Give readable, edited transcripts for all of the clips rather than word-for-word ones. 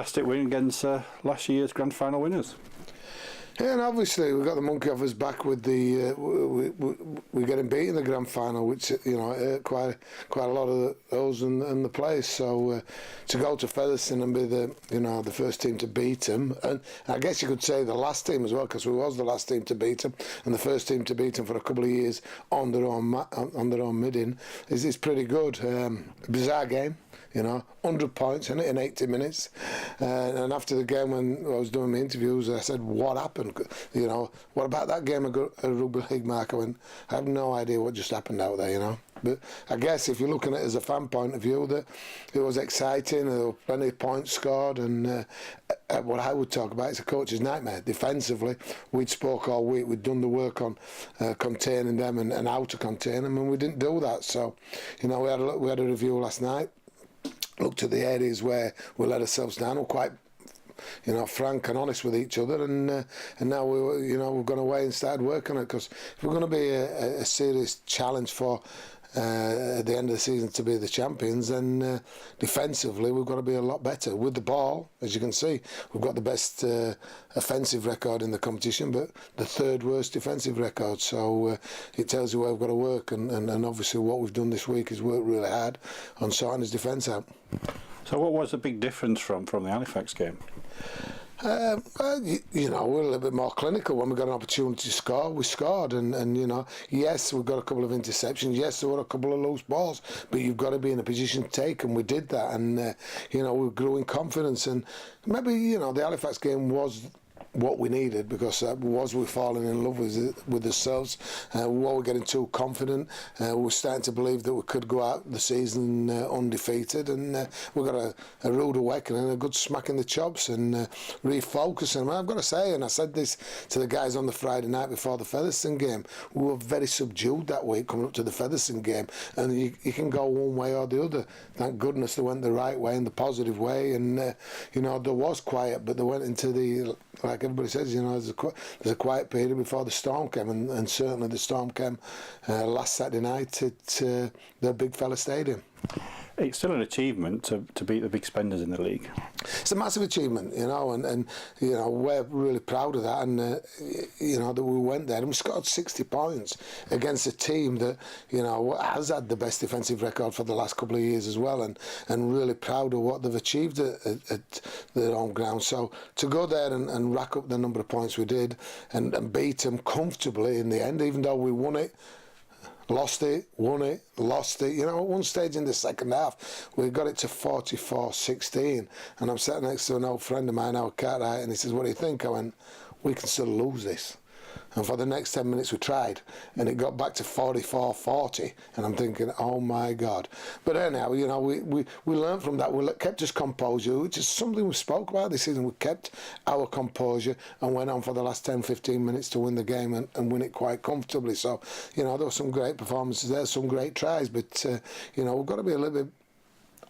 fantastic win against last year's grand final winners. Yeah, and obviously we got the monkey off his back with the we getting beat in the grand final, which hurt quite a lot of those in the place. So to go to Featherstone and be the first team to beat them, and I guess you could say the last team as well, because we was the last team to beat them and the first team to beat them for a couple of years on their own midding is pretty good. Bizarre game. 100 points in 80 minutes. And after the game, when I was doing my interviews, I said, what happened? What about that game of Rugby League, Mark? I went, I have no idea what just happened out there, But I guess if you're looking at it as a fan point of view, that it was exciting, there were plenty of points scored, and what I would talk about is a coach's nightmare. Defensively, we'd spoke all week, we'd done the work on containing them and how to contain them, and we didn't do that. So, we had a review last night, looked at the areas where we let ourselves down. We're quite, frank and honest with each other, and now we've gone away and started working on it, because if we're going to be a serious challenge for at the end of the season to be the champions, then defensively we've got to be a lot better with the ball. As you can see, we've got the best offensive record in the competition, but the third worst defensive record. So it tells you where we've got to work, and obviously what we've done this week is work really hard on sorting his defence out. So what was the big difference from the Halifax game? We're a little bit more clinical. When we got an opportunity to score, we scored, and yes, we've got a couple of interceptions, yes, there were a couple of loose balls, but you've got to be in a position to take, and we did that, and we grew in confidence, and maybe the Halifax game was what we needed, because was we falling in love with ourselves, were we getting too confident, we're starting to believe that we could go out the season undefeated, and we got a rude awakening, a good smack in the chops, and refocusing. And I've got to say, and I said this to the guys on the Friday night before the Featherstone game, we were very subdued that week coming up to the Featherstone game, and you can go one way or the other. Thank goodness they went the right way, in the positive way, and there was quiet, but they went into the, like everybody says, there's a quiet period before the storm came, and certainly the storm came last Saturday night at the Big Fella Stadium. It's still an achievement to beat the big spenders in the league. It's a massive achievement, and we're really proud of that, and that we went there and we scored 60 points against a team that has had the best defensive record for the last couple of years as well, and really proud of what they've achieved at their home ground. So to go there and rack up the number of points we did and beat them comfortably in the end, even though we won it, lost it, won it, lost it. At one stage in the second half, we got it to 44-16, and I'm sitting next to an old friend of mine, Howard Cartwright, and he says, what do you think? I went, we can still lose this. And for the next 10 minutes we tried, and it got back to 44-40, and I'm thinking, oh my God. But anyhow, we learned from that. We kept us composure, which is something we spoke about this season. We kept our composure and went on for the last 10-15 minutes to win the game and win it quite comfortably. So, there were some great performances there, some great tries, but, we've got to be a little bit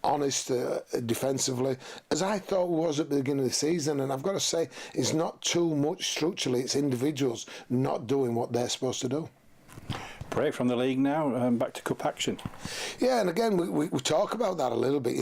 honest defensively, as I thought it was at the beginning of the season. And I've got to say, it's not too much structurally, it's individuals not doing what they're supposed to do. Break from the league now, back to cup action. Yeah, and again, we talk about that a little bit.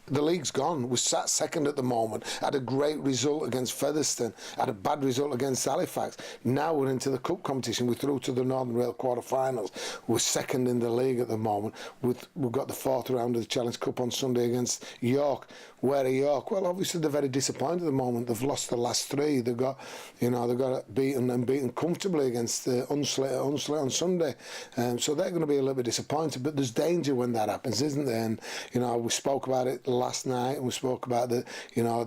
The league's gone. We're sat second at the moment. Had a great result against Featherstone. Had a bad result against Halifax. Now we're into the cup competition. We're through to the Northern Rail quarter-finals. We're second in the league at the moment. We've got the fourth round of the Challenge Cup on Sunday against York. Where are York? Well, obviously they're very disappointed at the moment. They've lost the last three. They got beaten comfortably against Unsley on Sunday. So they're going to be a little bit disappointed. But there's danger when that happens, isn't there? And we spoke about it last night, and we spoke about that.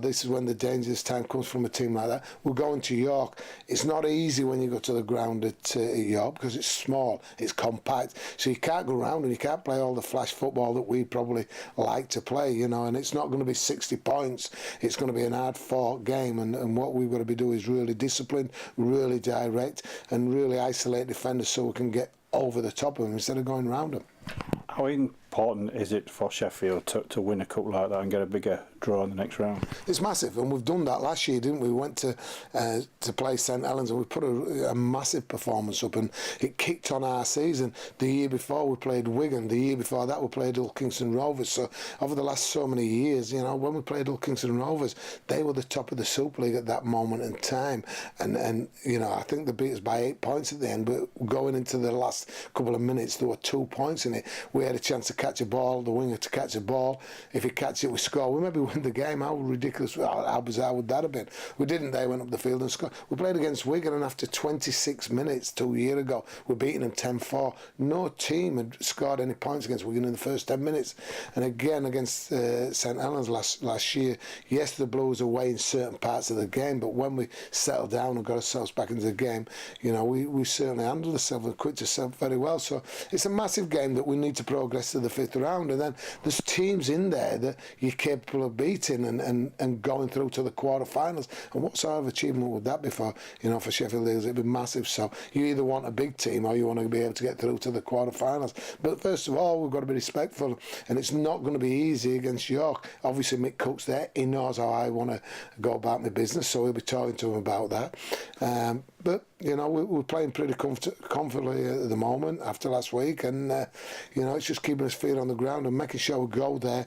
This is when the dangerous time comes from a team like that. We're going to York. It's not easy when you go to the ground at York, because it's small, it's compact, so you can't go around and you can't play all the flash football that we probably like to play. And it's not going to be 60 points. It's going to be an hard-fought game, and what we've got to be doing is really disciplined, really direct, and really isolate defenders so we can get over the top of them instead of going around them. How important is it for Sheffield to win a cup like that and get a bigger draw in the next round? It's massive, and we've done that last year, didn't we? We went to play St Helens, and we put a massive performance up, and it kicked on our season. The year before we played Wigan, the year before that we played Hull Kingston Rovers. So over the last so many years, you know, when we played Hull Kingston Rovers, they were the top of the Super League at that moment in time, and you know, I think they beat us by 8 points at the end. But going into the last couple of minutes, there were 2 points in it. We had a chance to catch a ball, the winger to catch a ball. If he catch it, we score. We maybe win the game. How ridiculous, how bizarre would that have been? We didn't. They went up the field and scored. We played against Wigan, and after 26 minutes 2 years ago, we're beating them 10-4. No team had scored any points against Wigan in the first 10 minutes. And again against St Helens last year, yes, the Blues were away in certain parts of the game, but when we settled down and got ourselves back into the game, you know, we certainly handled ourselves and quit ourselves very well. So it's a massive game that we need to progress to the 5th round, and then there's teams in there that you're capable of beating and going through to the quarterfinals. And what sort of achievement would that be for, you know, for Sheffield Eagles? It'd be massive. So you either want a big team or you want to be able to get through to the quarterfinals. But first of all, we've got to be respectful, and it's not going to be easy against York. Obviously, Mick Cook's there. He knows how I want to go about my business, so we'll be talking to him about that. But you know, we're playing pretty comfortably at the moment after last week, and you know, it's just keeping us feet on the ground and making sure we go there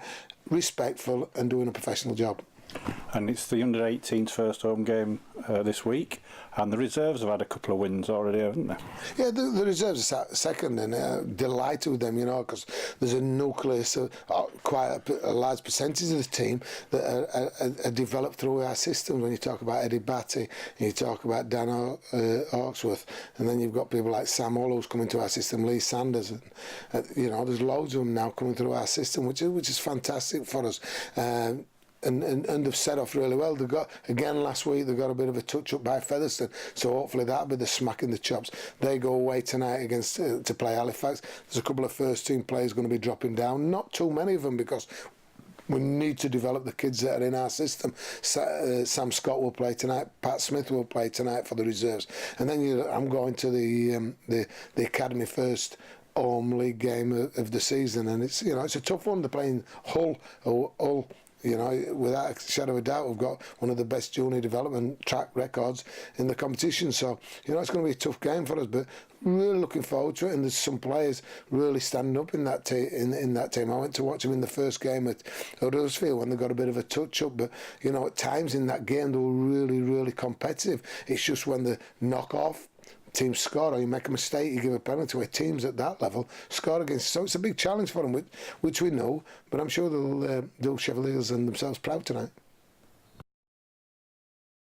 respectful and doing a professional job. And it's the under-18s first home game this week, and the reserves have had a couple of wins already, haven't they? Yeah, the reserves are second, and delighted with them, you know, because there's a nucleus of quite a large percentage of the team that are developed through our system. When you talk about Eddie Batty, and you talk about Dan Hawksworth, and then you've got people like Sam Hull who's coming to our system, Lee Sanders, and you know, there's loads of them now coming through our system, which is fantastic for us. And they've set off really well. They got, again last week, they got a bit of a touch up by Featherstone, so hopefully that'll be the smack in the chops. They go away tonight against to play Halifax. There's a couple of first team players going to be dropping down, not too many of them, because we need to develop the kids that are in our system. Sam Scott will play tonight. Pat Smith will play tonight for the reserves. And then I'm going to the Academy first home league game of the season, and it's, you know, it's a tough one. They're playing Hull. You know, without a shadow of a doubt, we've got one of the best junior development track records in the competition. So, you know, it's going to be a tough game for us, but really looking forward to it. And there's some players really standing up in that in that team. I went to watch them in the first game at Huddersfield when they got a bit of a touch up, but you know, at times in that game they were really, really competitive. It's just when the knock off teams score, or you make a mistake, you give a penalty, where teams at that level score against. So it's a big challenge for them, which we know, but I'm sure they'll do Sheffield Eagles and themselves proud tonight.